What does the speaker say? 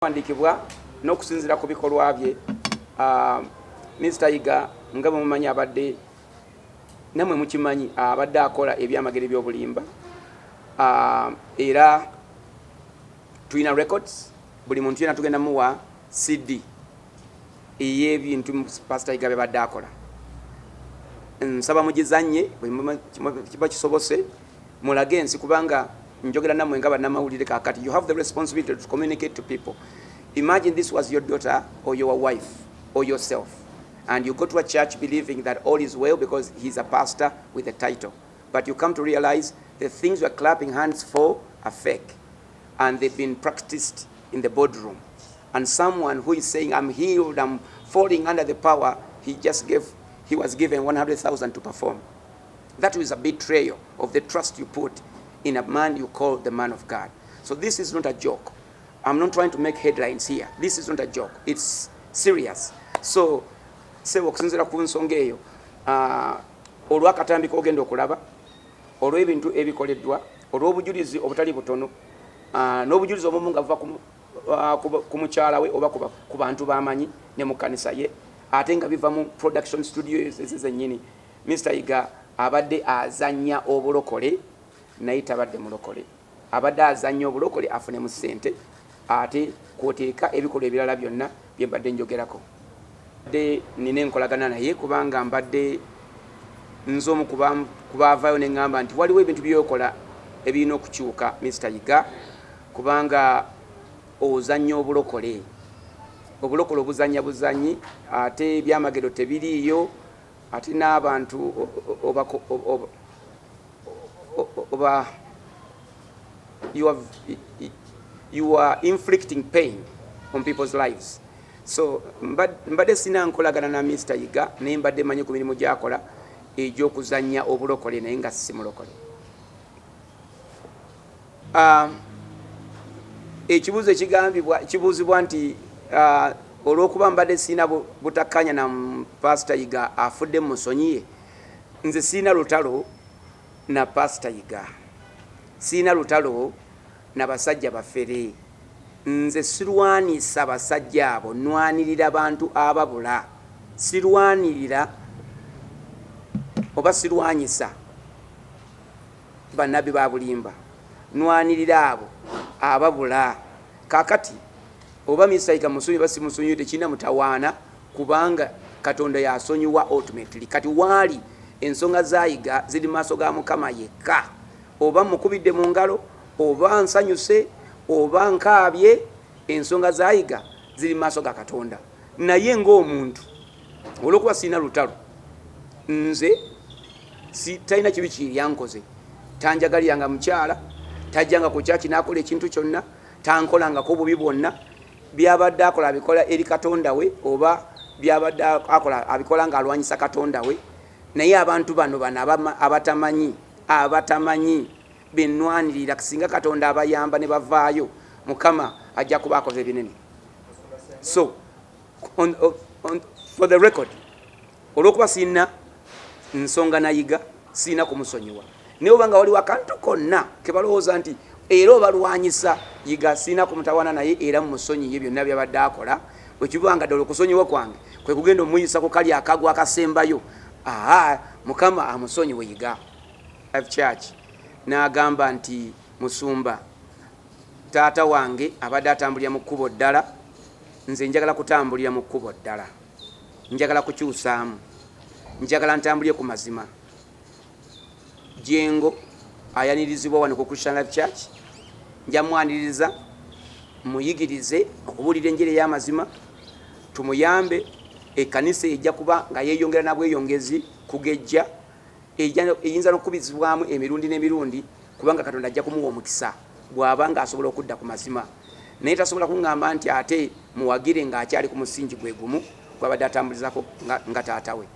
Wandikibwa n'okusinzira ku bikolwa bye Mr. Yiga nga mumanyi abadde namwe mukimanyi abadde akola ebyamagero by'obulimba era tulina records buli muntu yena tugenda muwa CD ey'ebintu Pastor Yiga byabadde akola. Nsaba mugizanye kiba kisobose mulage ensi kubanga njogera namwe nga bannamawulire kakati. You have the responsibility to communicate to people. Imagine this was your daughter or your wife or yourself, and you go to a church believing that all is well because he's a pastor with a title, but you come to realize the things you're clapping hands for are fake and they've been practiced in the boardroom. And someone who is saying I'm healed, I'm falling under the power, he was given 100,000 to perform. That is a betrayal of the trust you put in a man you call the man of God. So this is not a joke. I'm not trying to make headlines here. This is not a joke. It's serious. So, sebo okusinzira ku nsonga eyo, olw'akatambika ogenda okulaba, olw'ebintu ebikoleddwa, olw'obujulizi obutali butono, n'obujulizi obumu nga buva ku mukyala we oba ku bantu b'amanyi ne mu kkanisa ye, ate nga biva mu production studios ezennyini. Mr. Yiga abadde azannya obulokole naye tabadde mulokole. Abadde azannya obulokole afunemu ssente ate kwoteeka ebikolwa ebirala byonna bye mbadde njogerako. Nina enkolagana naye kubanga mbadde nz'omu kubaavaayo ne ŋŋamba nti waliwo ebintu by'okola ebirina okukyuka Mr. Yiga kubanga ozannya obulokole. Obulokole obuzannya buzanyi ate ebyamagero tebiriiyo ate n'abantu oba you are inflicting pain on people's lives. So mbadde sina nkolagana na Mr. Yiga naye mbadde manyi ku mirimu gy'akola egy'okuzannya obulokole naye nga si mulokole. Ekibuuzo kibuuzibwa nti olw'okuba mbadde sina butakkanya na Pastor Yiga afudde mu musonyiye, nze sina lutalo na Pastor Yiga, sina lutalo na basajja bafere. Nze sirwanisa basajja abo, nwanirira abantu ababula. Sirwanirira oba sirwanyisa bannabi ba bulimba, nwanirira abo ababula. Kakati oba Mr. Yiga musonyi basi musonyi tekina mutawaana kubanga Katonda yasonyiwa ultimately. Kati waali ensonga za Yiga ziri maaso ga Mukama yekka. Oba mukubidde mu ngalo oba nsanyuse oba nkaabye, ensonga za Yiga ziri maaso ga Katonda. Naye ng'omuntu olw'okuba sina lutalo, nze talina kibi kiryankoze. Tanjagaliranga mukyala, tajjanga ku kyaki n'akola ekintu kyonna, tankolangako bubi bwonna. Byabadde akola abikola eri Katonda we oba byabadde akola abikola ng'alwanyisa Katonda we. Naye abantu bano abatamanyi benwanirira kisinga Katonda abayamba ne bavaayo, Mukama ajja kuba akoze binene. So for the record, olw'okuba sina nsonga na Yiga sina kumusonyiwa. Naye obanga waliwo akantu konna ke balowooza nti era obalwanyisa Yiga sina kumutawaana naye era mumusonyiye byonna byabadde akola, wekibanga ddala okusonyiwa kwange kwe kugenda omuyisa ku kali akagwa akasembayo. Mukama amusonyiwe Yiga. Church n'agamba nti musumba, taata wange abadde atambulira mu kkubo ddala, nze njagala kutambulira mu kkubo ddala, njagala kukyusaamu, njagala ntambulire ku mazima. Jengo ayanirizibwa wano ku Christian Life Church, nja mwaniriza muyigirize okubuulira enjiri ey'amazima, tumuyambe. Ekkanisa ejja kuba nga yeeyongera na bweyongezi kugejja, eyinza n'okukubizibwamu emirundi n'emirundi kubanga Katonda ajja kumuwa omukisa bw'aba ng'asobola okudda ku mazima. Naye tasobola kuŋŋamba nti ate muwagire ng'akyali ku musingi gwe gumu gw'abadde atambulizako nga taata we.